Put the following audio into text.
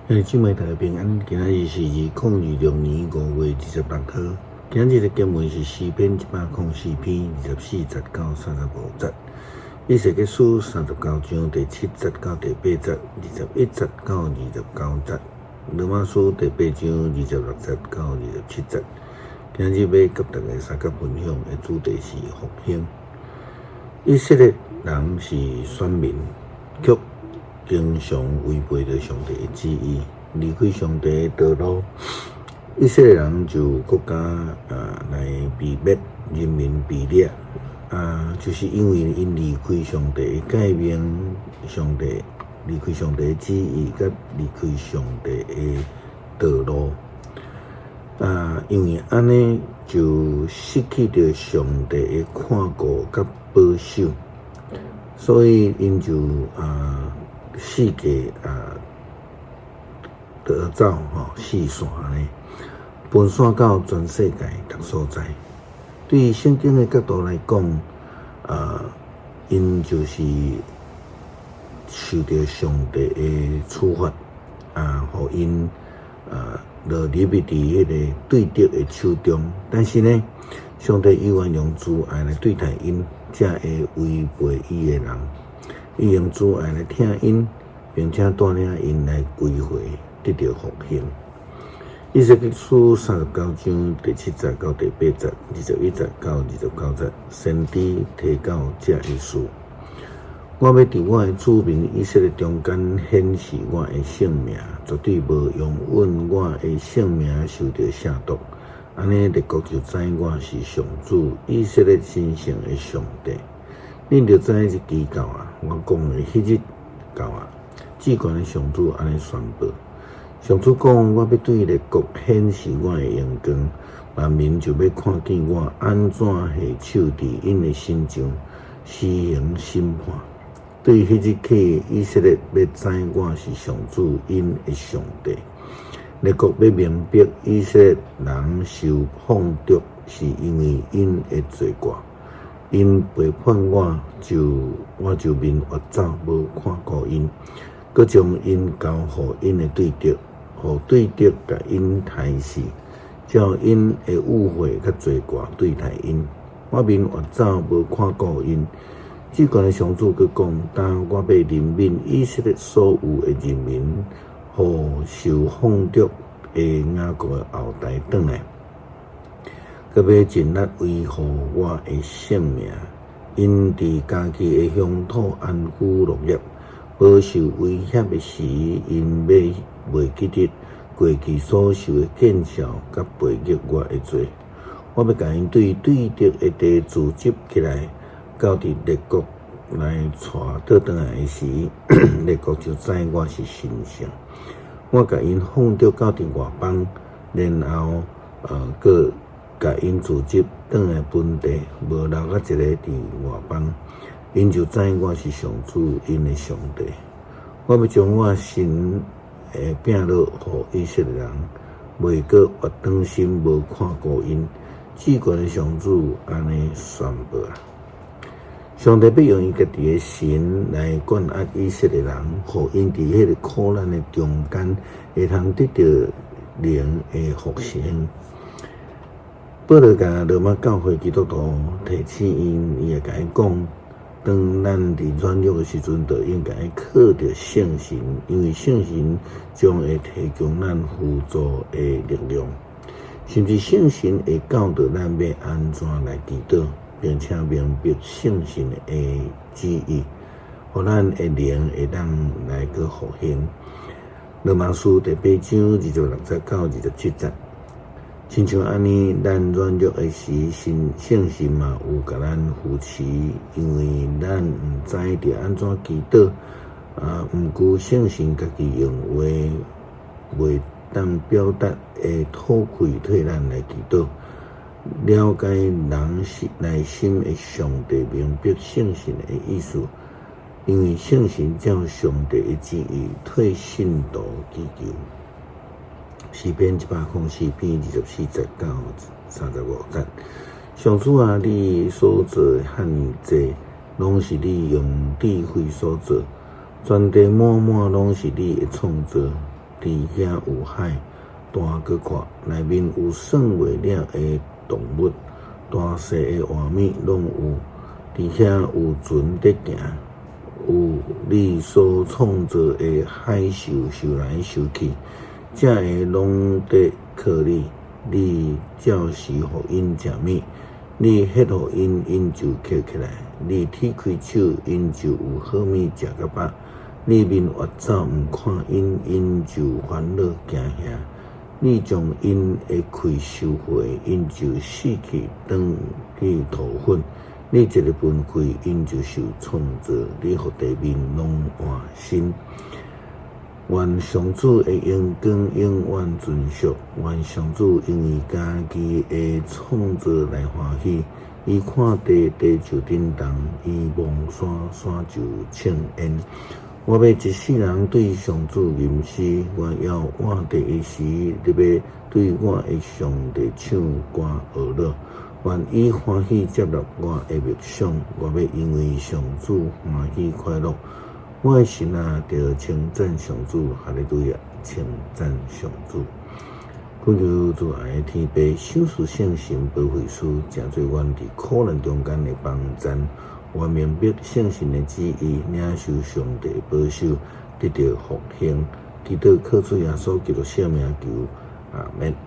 姊妹大家平安，今仔日是2026年5月26号。今日的经文是诗篇104篇24节到35节。以西结书39章第7节到第8节，21节到29节。罗马书第8章26节到27节。今日要给大家三角分享的主题是复兴。以色列人是选民，却经常违背着上帝的旨意，离开上帝的道路。以色列人就国家来被灭，人民被掠，就是因为因离开上帝的诫命，离开上帝的旨意，甲离开上帝的道路。因为安尼就失去了上帝的看顾甲保守，所以因就世界得走四散呢，分散到全世界各所在。对于圣经的角度来讲，因就是受到上帝的处罚，互因落入伫迄个对敌的手中。但是呢，上帝依然用慈爱来对待因，才会违背伊的人。伊用慈爱来听因，并且带领因来归回，得到复兴。以西结书39章第7节到第8节，21节到29节，先知提到这一事：我要伫我的子民以色列中间显示我的性命，绝对无容允我的性命受到亵渎。安尼，列国就知我是上主以色列神圣的上帝。恁着知日期到我讲的迄日到至高的上主安尼宣布。上主讲，我要对列国显示我的荣光，万民就要看见我安怎下手伫因的心中施行审判。对迄日起，以色列要知我是上主因的上帝。列国要明白以色列人受放逐，是因为因的罪过。因背叛我就面越走，无看顾因，佮将因交互因的对敌，互对敌甲因杀死，照因的误会甲罪过对待因。我面越走，无看顾因。至高的上主佮讲：当我要怜悯以色列所有的人民，互受放逐的雅各的后代转来。佮要尽力维护我的性命，因伫家己的乡土安居乐业，无受威胁的时，因要袂记得过去所受的见笑，甲背逆我的罪。我要甲因对敌的地自集起来，到伫列国来带倒来的时，列国就知我是神圣。我甲因放逐到伫外邦，然后佮甲因自集转来本地，无留甲一个伫外邦，因就知我是上主因的上帝。我要将我神的饼落互以色列人，袂阁活当心无看顾因。至高的上主安尼宣布上帝要用伊家己的神来管压以色列人，互因伫迄个苦难的中间，会通得到灵的复兴。保罗甲罗马教会基督徒提醒因，伊会甲伊讲，当咱伫软弱的时阵，就应该靠着圣神，因为圣神将会提供咱辅助的力量，甚至圣神会教导咱要安怎来祈祷，并且明白圣神的旨意，互咱的灵会当来个复兴。罗马书第8章26节到27节。亲像安尼，咱软弱的时，圣神嘛有甲咱扶持，因为咱毋知着安怎祈祷，毋顾圣神家己用话袂当表达的吐开替咱来祈祷，了解人内心的上帝，明白圣神的意思，因为圣神照上帝的旨意替信徒祈求。诗篇104篇24节到35节。上主啊，你所做的汉济，拢是你用智慧所做，全地满满拢是你的创造。伫遐有海，大去看，内面有算袂了的动物，大细的画面拢有。伫遐有船在行，有你所创造的海兽游来游去，这个拢在靠你。你照时互因食物，你迄互因，因就站起来；你踢开手，因就有好物食甲饱。你面越走，毋看因，因就烦恼惊吓。你将因的气收回，因就死去，当去土粉。你一个分开，因就受创造；你互地面拢换新。愿上主的荣光永远存续，愿上主因为家己的创造来欢喜。伊看地，地就震动；伊望山，山就称恩。我要一世人对上主吟诗，我要换地的时，你要对我的上帝唱歌学乐。愿伊欢喜接纳我的默想，我要因为上主欢喜快乐。我的心啊，着称赞上主，哈利路亚，称赞上主。恳求主爱的天父，守护圣神保惠师，真侪阮伫苦难中间的帮赞。我明白圣神的旨意，领受上帝保守，得到复兴。祈祷靠主耶稣基督圣名求，阿门。